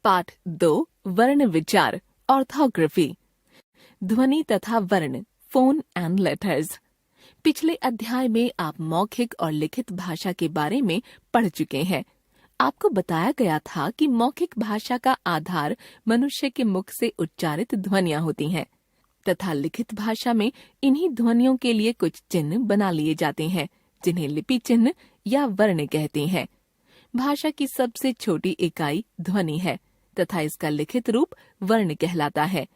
पाठ 2 वर्ण विचार ऑर्थोग्राफी ध्वनि तथा वर्ण फोन एंड लेटर्स। पिछले अध्याय में आप मौखिक और लिखित भाषा के बारे में पढ़ चुके हैं। आपको बताया गया था कि मौखिक भाषा का आधार मनुष्य के मुख से उच्चारित ध्वनियां होती हैं तथा लिखित भाषा में इन्हीं ध्वनियों के लिए कुछ चिन्ह बना लिए जाते हैं जिन्हें लिपि चिन्ह या वर्ण कहते हैं। भाषा की सबसे छोटी इकाई ध्वनि है तथा इसका लिखित रूप वर्ण कहलाता है।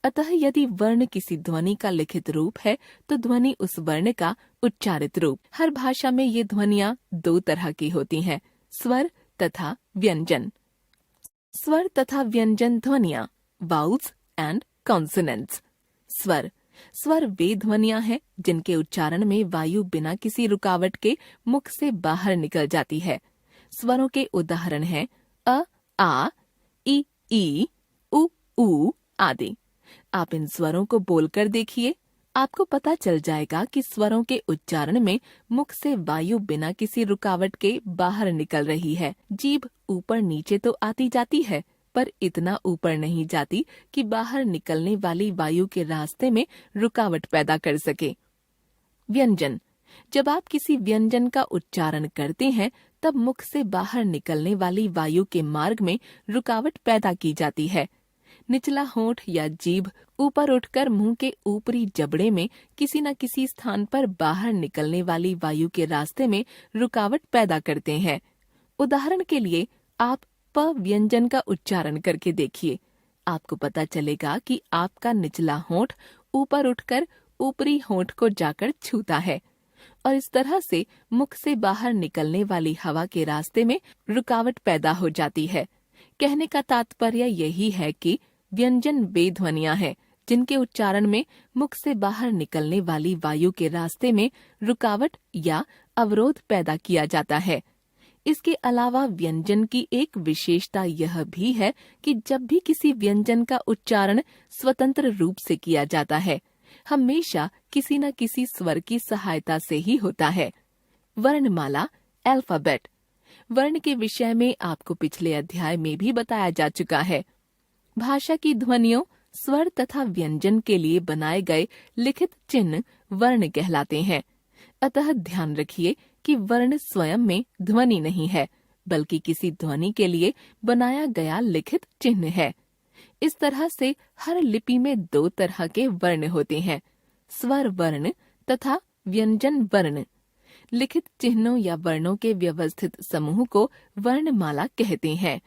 अतः यदि वर्ण किसी ध्वनि का लिखित रूप है तो ध्वनि उस वर्ण का उच्चारित रूप। हर भाषा में ये ध्वनियां दो तरह की होती हैं, स्वर तथा व्यंजन। स्वर तथा व्यंजन ध्वनियां वाउल्स एंड कॉन्सोनेंट्स। स्वर वे ध्वनियां हैं जिनके उच्चारण में वायु बिना किसी रुकावट के मुख से बाहर निकल जाती है। स्वरों के उदाहरण हैं अ, आ, ई, उ आदि। आप इन स्वरों को बोलकर देखिए, आपको पता चल जाएगा कि स्वरों के उच्चारण में मुख से वायु बिना किसी रुकावट के बाहर निकल रही है। जीभ ऊपर नीचे तो आती जाती है, पर इतना ऊपर नहीं जाती कि बाहर निकलने वाली वायु के रास्ते में रुकावट पैदा कर सके। व्यंजन। जब आप किसी व्यंजन का उच्चारण करते हैं तब मुख से बाहर निकलने वाली वायु के मार्ग में रुकावट पैदा की जाती है। निचला होंठ या जीभ ऊपर उठकर मुंह के ऊपरी जबड़े में किसी न किसी स्थान पर बाहर निकलने वाली वायु के रास्ते में रुकावट पैदा करते हैं। उदाहरण के लिए आप प व्यंजन का उच्चारण करके देखिए। आपको पता चलेगा कि आपका निचला होंठ ऊपर उठकर ऊपरी होंठ को जाकर छूता है और इस तरह से मुख से बाहर निकलने वाली हवा के रास्ते में रुकावट पैदा हो जाती है। कहने का तात्पर्य यही है कि व्यंजन वे ध्वनियां हैं जिनके उच्चारण में मुख से बाहर निकलने वाली वायु के रास्ते में रुकावट या अवरोध पैदा किया जाता है। इसके अलावा व्यंजन की एक विशेषता यह भी है कि जब भी किसी व्यंजन का उच्चारण स्वतंत्र रूप से किया जाता है, हमेशा किसी न किसी स्वर की सहायता से ही होता है। वर्णमाला अल्फाबेट। वर्ण के विषय में आपको पिछले अध्याय में भी बताया जा चुका है। भाषा की ध्वनियों, स्वर तथा व्यंजन के लिए बनाए गए लिखित चिन्ह वर्ण कहलाते हैं। अतः ध्यान रखिए कि वर्ण स्वयं में ध्वनि नहीं है, बल्कि किसी ध्वनि के लिए बनाया गया लिखित चिन्ह है। इस तरह से हर लिपि में दो तरह के वर्ण होते हैं, स्वर वर्ण तथा व्यंजन वर्ण। लिखित चिन्हों या वर्णों के व्यवस्थित समूह को वर्णमाला कहते हैं।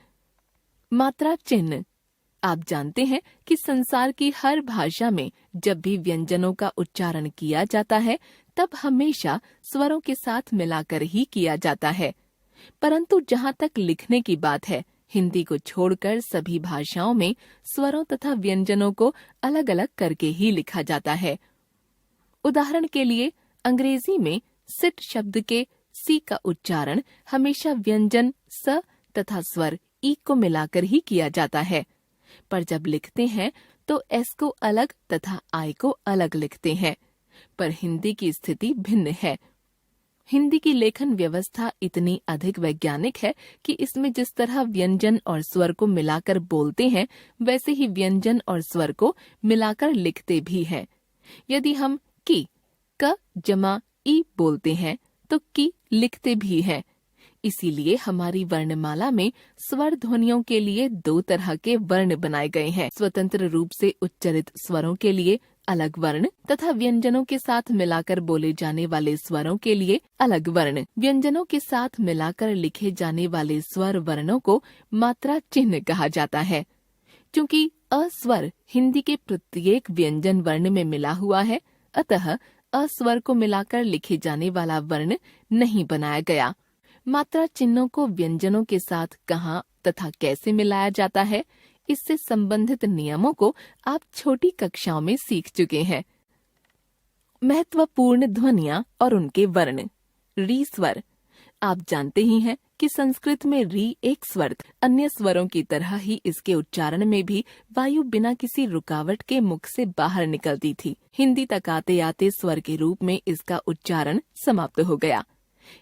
मात्रा चिन्ह। आप जानते हैं कि संसार की हर भाषा में जब भी व्यंजनों का उच्चारण किया जाता है तब हमेशा स्वरों के साथ मिलाकर ही किया जाता है। परंतु जहाँ तक लिखने की बात है, हिंदी को छोड़कर सभी भाषाओं में स्वरों तथा व्यंजनों को अलग अलग करके ही लिखा जाता है। उदाहरण के लिए अंग्रेजी में सिट शब्द के सी का उच्चारण हमेशा व्यंजन स तथा स्वर ई को मिलाकर ही किया जाता है, पर जब लिखते हैं तो एस को अलग तथा आई को अलग लिखते हैं। पर हिंदी की स्थिति भिन्न है। हिंदी की लेखन व्यवस्था इतनी अधिक वैज्ञानिक है कि इसमें जिस तरह व्यंजन और स्वर को मिलाकर बोलते हैं, वैसे ही व्यंजन और स्वर को मिलाकर लिखते भी हैं। यदि हम की क जमा ई बोलते हैं तो की लिखते भी हैं। इसीलिए हमारी वर्णमाला में स्वर ध्वनियों के लिए दो तरह के वर्ण बनाए गए हैं। स्वतंत्र रूप से उच्चरित स्वरों के लिए अलग वर्ण तथा व्यंजनों के साथ मिलाकर बोले जाने वाले स्वरों के लिए अलग वर्ण। व्यंजनों के साथ मिलाकर लिखे जाने वाले स्वर वर्णों को मात्रा चिन्ह कहा जाता है। क्योंकि अस्वर हिंदी के प्रत्येक व्यंजन वर्ण में मिला हुआ है, अतः अस्वर को मिलाकर लिखे जाने वाला वर्ण नहीं बनाया गया। मात्रा चिन्हों को व्यंजनों के साथ कहाँ तथा कैसे मिलाया जाता है, इससे संबंधित नियमों को आप छोटी कक्षाओं में सीख चुके हैं। महत्वपूर्ण ध्वनियाँ और उनके वर्ण। री स्वर। आप जानते ही हैं कि संस्कृत में री एक स्वर, अन्य स्वरों की तरह ही इसके उच्चारण में भी वायु बिना किसी रुकावट के मुख से बाहर निकलती थी। हिंदी तक आते आते स्वर के रूप में इसका उच्चारण समाप्त हो गया।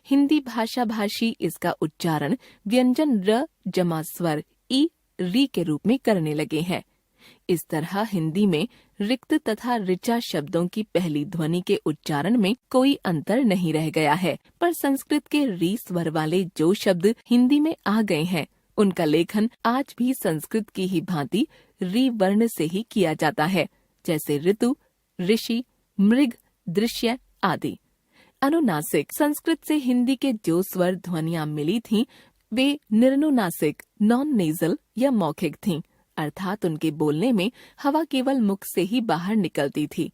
हिंदी भाषा भाषी इसका उच्चारण व्यंजन र जमा स्वर ई री के रूप में करने लगे हैं। इस तरह हिंदी में रिक्त तथा ऋचा शब्दों की पहली ध्वनि के उच्चारण में कोई अंतर नहीं रह गया है, पर संस्कृत के री स्वर वाले जो शब्द हिंदी में आ गए हैं, उनका लेखन आज भी संस्कृत की ही भांति री वर्ण से ही किया जाता है, जैसे ऋतु, ऋषि, मृग, दृश्य आदि। अनुनासिक संस्कृत से हिंदी के जो स्वर ध्वनियां मिली थीं, वे निर्नुनासिक नॉन नेजल या मौखिक थीं, अर्थात उनके बोलने में हवा केवल मुख से ही बाहर निकलती थी।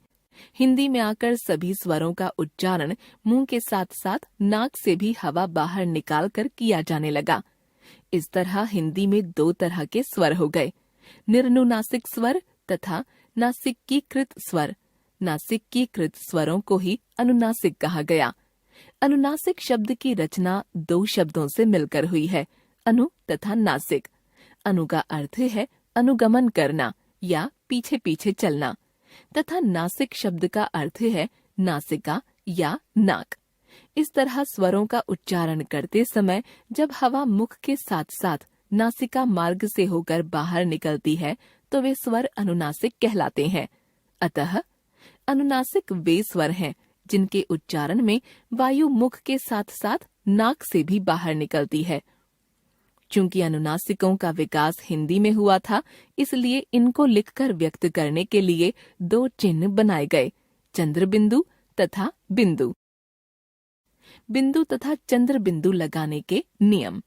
हिंदी में आकर सभी स्वरों का उच्चारण मुंह के साथ साथ नाक से भी हवा बाहर निकालकर किया जाने लगा। इस तरह हिंदी में दो तरह के स्वर हो गए, निर्नुनासिक स्वर तथा नासिकीकृत स्वर। नासिकीकृत स्वरों को ही अनुनासिक कहा गया। अनुनासिक शब्द की रचना दो शब्दों से मिलकर हुई है, अनु तथा नासिक। अनु का अर्थ है अनुगमन करना या पीछे पीछे चलना, तथा नासिक शब्द का अर्थ है नासिका या नाक। इस तरह स्वरों का उच्चारण करते समय जब हवा मुख के साथ साथ नासिका मार्ग से होकर बाहर निकलती है तो वे स्वर अनुनासिक कहलाते हैं। अतः अनुनासिक वे स्वर हैं जिनके उच्चारण में वायु मुख के साथ साथ नाक से भी बाहर निकलती है। चूंकि अनुनासिकों का विकास हिंदी में हुआ था, इसलिए इनको लिखकर व्यक्त करने के लिए दो चिन्ह बनाए गए, चंद्र बिंदु तथा बिंदु। बिंदु तथा चंद्र बिंदु लगाने के नियम।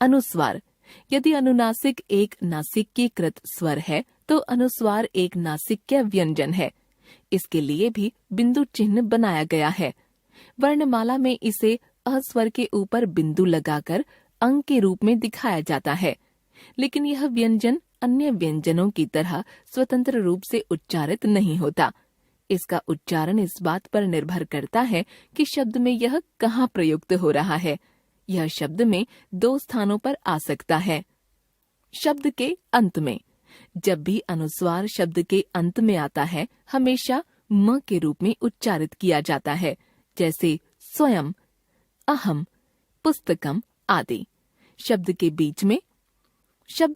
अनुस्वार, यदि अनुनासिक एक नासिकीकृत स्वर है तो अनुस्वार एक नासिक्य व्यंजन है। इसके लिए भी बिंदु चिन्ह बनाया गया है। वर्णमाला में इसे अ स्वर के ऊपर बिंदु लगाकर अंक के रूप में दिखाया जाता है, लेकिन यह व्यंजन अन्य व्यंजनों की तरह स्वतंत्र रूप से उच्चारित नहीं होता। इसका उच्चारण इस बात पर निर्भर करता है कि शब्द में यह कहाँ प्रयुक्त हो रहा है। यह शब्द में दो स्थानों पर आ सकता है। शब्द के अंत में, जब भी अनुस्वार शब्द के अंत में आता है, हमेशा म के रूप में उच्चारित किया जाता है, जैसे स्वयं, अहम, पुस्तकम आदि। शब्द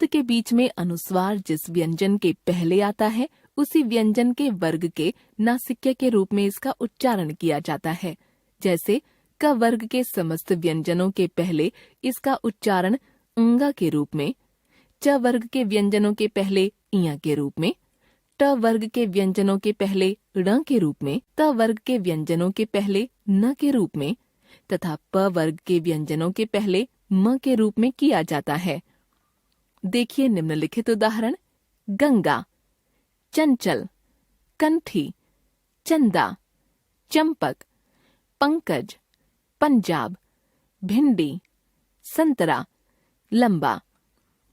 के बीच में अनुस्वार जिस व्यंजन के पहले आता है, उसी व्यंजन के वर्ग के नासिक्य के रूप में इसका उच्चारण किया जाता है। जैसे क वर्ग के समस्त व्यंजनों के पहले इसका उच्चारण अंगा के रूप में, च वर्ग के व्यंजनों के पहले इया के रूप में, ट वर्ग के व्यंजनों के पहले ण के रूप में, त वर्ग के व्यंजनों के पहले न के रूप में तथा प वर्ग के व्यंजनों के पहले म के रूप में किया जाता है। देखिए निम्नलिखित उदाहरण। गंगा, चंचल, कंठी, चंदा, चंपक, पंकज, पंजाब, भिंडी, संतरा, लंबा।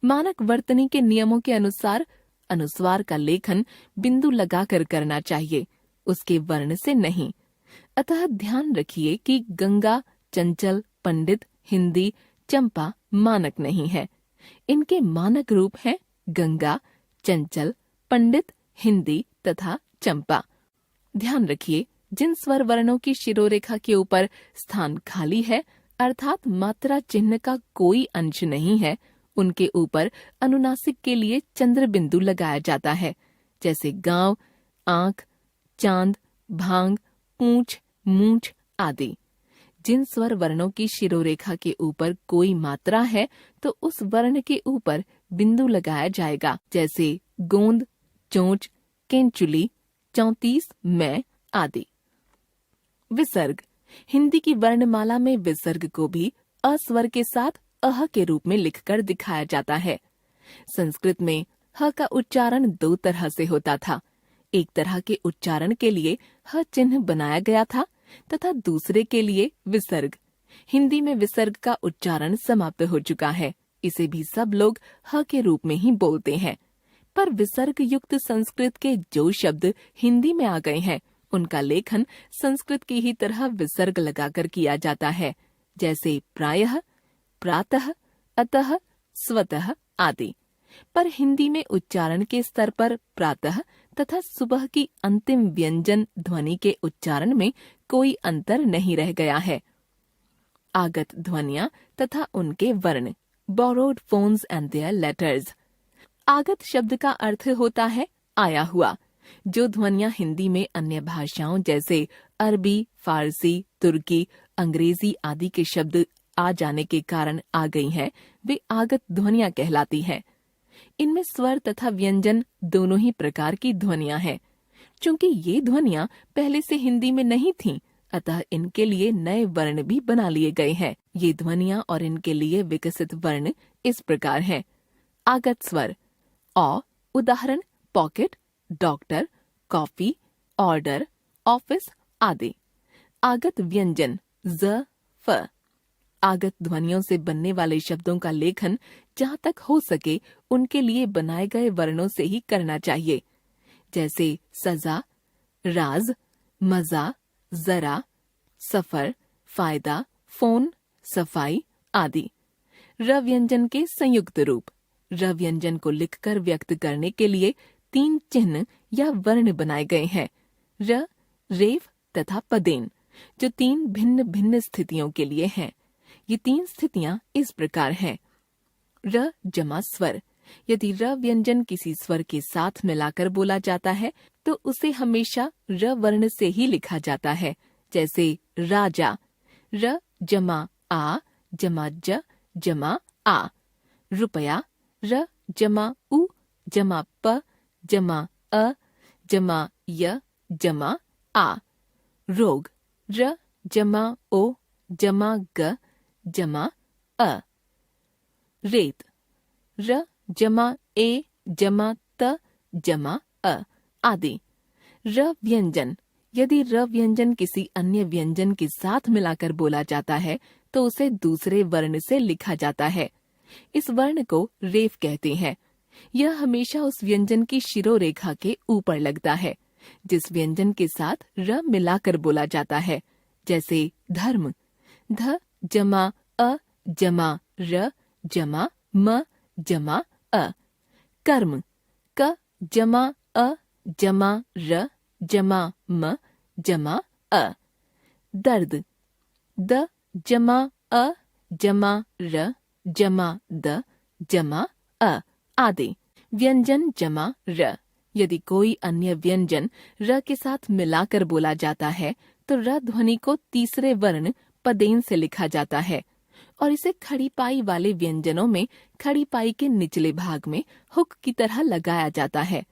मानक वर्तनी के नियमों के अनुसार अनुस्वार का लेखन बिंदु लगाकर करना चाहिए, उसके वर्ण से नहीं। अतः ध्यान रखिए कि गंगा, चंचल, पंडित, हिंदी, चंपा मानक नहीं है। इनके मानक रूप हैं गंगा, चंचल, पंडित, हिंदी तथा चंपा। ध्यान रखिए, जिन स्वर वर्णों की शिरोरेखा के ऊपर स्थान खाली है, अर्थात मात्रा चिन्ह का कोई अंश नहीं है, उनके ऊपर अनुनासिक के लिए चंद्र बिंदु लगाया जाता है, जैसे गांव, आंख, चांद, भांग, पूंछ, मूंछ आदि। जिन स्वर वर्णों की शिरोरेखा के ऊपर कोई मात्रा है तो उस वर्ण के ऊपर बिंदु लगाया जाएगा, जैसे गोंद, चोंच, केंचुली, 34 मैं आदि। विसर्ग, हिंदी की वर्णमाला में विसर्ग को भी अ स्वर के साथ अह के रूप में लिखकर दिखाया जाता है। संस्कृत में ह का उच्चारण दो तरह से होता था। एक तरह के उच्चारण के लिए ह चिन्ह बनाया गया था तथा दूसरे के लिए विसर्ग। हिंदी में विसर्ग का उच्चारण समाप्त हो चुका है, इसे भी सब लोग ह के रूप में ही बोलते हैं। पर विसर्ग युक्त संस्कृत के जो शब्द हिंदी में आ गए हैं, उनका लेखन संस्कृत की ही तरह विसर्ग लगाकर किया जाता है, जैसे प्रायः, प्रातः, अतः, स्वतः आदि। पर हिंदी में उच्चारण के स्तर पर प्रातः तथा सुबह की अंतिम व्यंजन ध्वनि के उच्चारण में कोई अंतर नहीं रह गया है। आगत ध्वनियां तथा उनके वर्ण, borrowed phones and their letters. आगत शब्द का अर्थ होता है आया हुआ। जो ध्वनियां हिंदी में अन्य भाषाओं जैसे अरबी, फारसी, तुर्की, अंग्रेजी आदि के शब्द आ जाने के कारण आ गई हैं, वे आगत ध्वनियां कहलाती हैं। इनमें स्वर तथा व्यंजन दोनों ही प्रकार की ध्वनियां हैं। चूंकि ये ध्वनियां पहले से हिंदी में नहीं थीं, अतः इनके लिए नए वर्ण भी बना लिए गए हैं। ये ध्वनियां और इनके लिए विकसित वर्ण इस प्रकार हैं। आगत स्वर अ, उदाहरण pocket, doctor, coffee, order, office आदि। आगत व्यंजन ज, फ। आगत ध्वनियों से बनने वाले शब्दों का लेखन जहाँ तक हो सके उनके लिए बनाए गए वर्णों से ही करना चाहिए, जैसे सजा, राज, मजा, जरा, सफर, फायदा, फोन, सफाई आदि। र व्यंजन के संयुक्त रूप। र व्यंजन को लिखकर व्यक्त करने के लिए 3 चिन्ह या वर्ण बनाए गए हैं, र, रेव तथा पदेन, जो 3 भिन्न भिन्न स्थितियों के लिए हैं। ये 3 स्थितियां इस प्रकार हैं। र जमा स्वर। यदि र व्यंजन किसी स्वर के साथ मिलाकर बोला जाता है तो उसे हमेशा र वर्ण से ही लिखा जाता है, जैसे राजा। र जमा आ जमा ज जमा आ। रुपया। र जमा उ जमा प जमा अ जमा य जमा आ। रोग। र जमा ओ जमा ग जमा अ। रेत। र जमा ए जमा त जमा अ आदि। र व्यंजन। यदि र व्यंजन किसी अन्य व्यंजन के साथ मिलाकर बोला जाता है तो उसे दूसरे वर्ण से लिखा जाता है। इस वर्ण को रेफ कहते हैं। यह हमेशा उस व्यंजन की शिरोरेखा के ऊपर लगता है जिस व्यंजन के साथ र मिलाकर बोला जाता है, जैसे धर्म। ध जमा अ जमा र जमा म जमा अ। कर्म। क जमा अ जमा र जमा म जमा अ। दर्द। द जमा अ जमा र जमा द जमा अ आदि। व्यंजन जमा र। यदि कोई अन्य व्यंजन र के साथ मिलाकर बोला जाता है तो र ध्वनि को तीसरे वर्ण पदेन से लिखा जाता है और इसे खड़ी पाई वाले व्यंजनों में खड़ी पाई के निचले भाग में हुक की तरह लगाया जाता है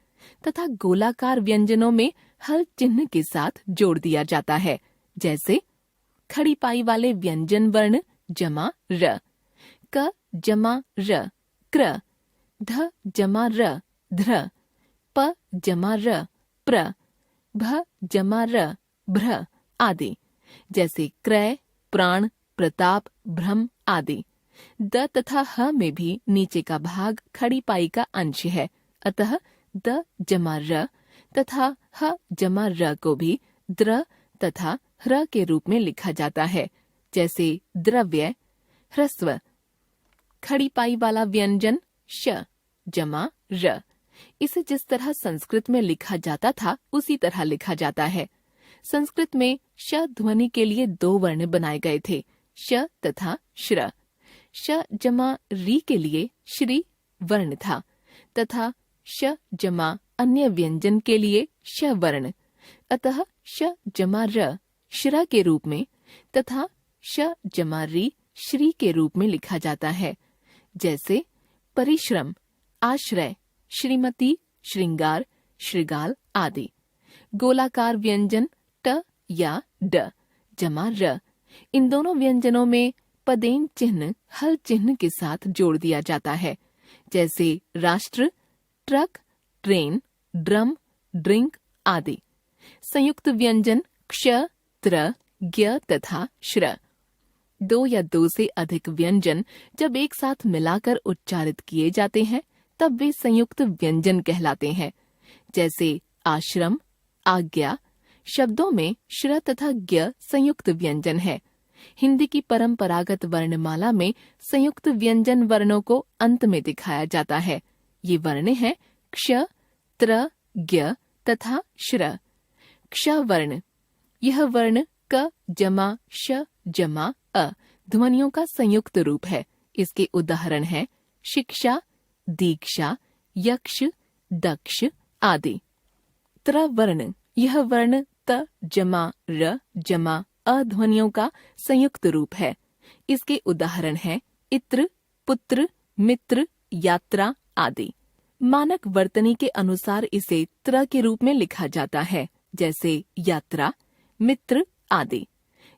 तथा गोलाकार व्यंजनों में हल चिन्ह के साथ जोड़ दिया जाता है, जैसे खड़ी पाई वाले व्यंजन वर्ण जमा र। क जमा र क्र। ध जमा र ध्र। प जमा र प्र। भ जमा र भ्र आदि, जैसे क्रय, प्राण, प्रताप, भ्रम आदि। द तथा ह में भी नीचे का भाग खड़ी पाई का अंश है, अतः द जमा र तथा ह जमा र को भी द्र तथा ह्र के रूप में लिखा जाता है, जैसे द्रव्य, ह्रस्व। खड़ी पाई वाला व्यंजन श जमा र। इसे जिस तरह संस्कृत में लिखा जाता था उसी तरह लिखा जाता है। संस्कृत में श ध्वनि के लिए 2 वर्ण बनाए गए थे, श तथा श्र। श जमा री के लिए श्री वर्ण था तथा श जमा अन्य व्यंजन के लिए श वर्ण, अतः श जमा र श्र के रूप में तथा श जमा री श्री के रूप में लिखा जाता है, जैसे परिश्रम, आश्रय, श्रीमती, श्रृंगार, श्रृगाल आदि। गोलाकार व्यंजन ट या ड जमा र। इन दोनों व्यंजनों में पदेन चिन्ह हल चिन्ह के साथ जोड़ दिया जाता है, जैसे राष्ट्र, ट्रक, ट्रेन, ड्रम, ड्रिंक आदि। संयुक्त व्यंजन क्ष, त्र, ज्ञ तथा श्र। 2 या 2 से अधिक व्यंजन जब एक साथ मिलाकर उच्चारित किए जाते हैं तब वे संयुक्त व्यंजन कहलाते हैं, जैसे आश्रम, आज्ञा। शब्दों में श्र तथा ज्ञ संयुक्त व्यंजन है। हिंदी की परंपरागत वर्णमाला में संयुक्त व्यंजन वर्णों को अंत में दिखाया जाता है। ये वर्ण हैं क्ष, त्र, ज्ञ तथा श्र। क्ष वर्ण। यह वर्ण क जमा श जमा अ ध्वनियों का संयुक्त रूप है। इसके उदाहरण हैं शिक्षा, दीक्षा, यक्ष, दक्ष आदि। त्र वर्ण, यह वर्ण त जमा र जमा अ ध्वनियों का संयुक्त रूप है। इसके उदाहरण हैं इत्र, पुत्र, मित्र, यात्रा आदि। मानक वर्तनी के अनुसार इसे त्र के रूप में लिखा जाता है, जैसे यात्रा, मित्र आदि।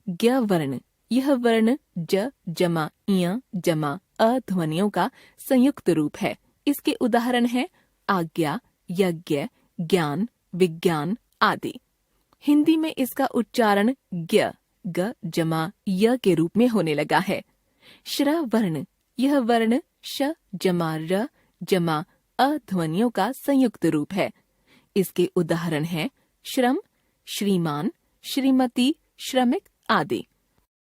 ज्ञ वर्ण, यह वर्ण ज जमा इय जमा अ ध्वनियों का संयुक्त रूप है। इसके उदाहरण हैं आज्ञा, यज्ञ, ज्ञान, विज्ञान आदि। हिंदी में इसका उच्चारण ज्ञ ग जमा य के रूप में होने लगा है। श्र वर्ण, यह वर्ण श जमा र जमा अ ध्वनियों का संयुक्त रूप है। इसके उदाहरण हैं श्रम, श्रीमान, श्रीमती, श्रमिक आदि।